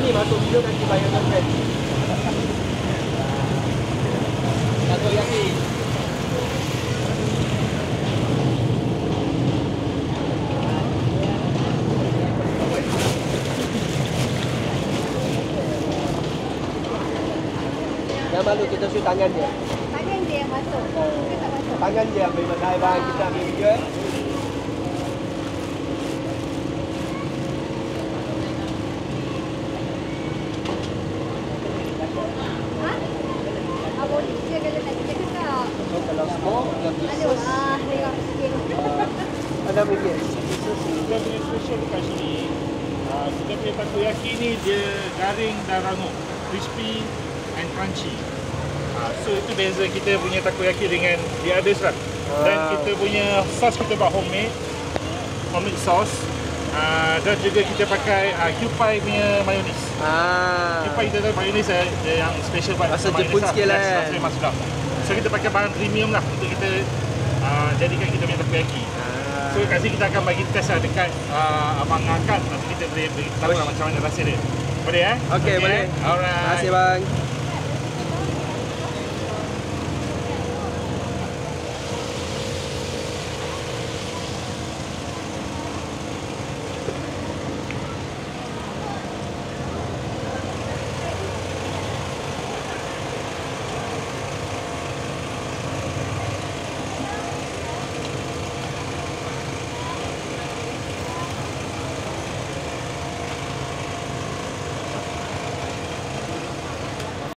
ni masuk video nanti bayangkan kan. Takoyaki. Yang malu kita shoot tangan dia. Tangan dia yang masuk. Dia tak masuk. Tangan dia ambil mandai bang, kita ambil video. Boleh dia kalau nak kita cakap. So kalau semua ada pieces. Tengok sikit. Ada mikir. Kita punya special dekat sini, kita punya takoyaki ni dia garing dan rangup, crispy and crunchy. So itu beza kita punya takoyaki dengan the others lah. Dan kita punya sauce kita buat homemade sauce. Dan juga kita pakai Kewpie punya mayonis. Kewpie kita tahu mayonis yang special buat rasa Jepun sikit lah. Rasa memang sedap. So kita pakai bahan premium lah untuk kita jadikan kita punya takoyaki. So kat sini kita akan bagi test lah dekat Abang Akad. Nanti kita boleh tahu lah macam mana rasa dia. Boleh Okey, boleh. Alright. Terima kasih bang.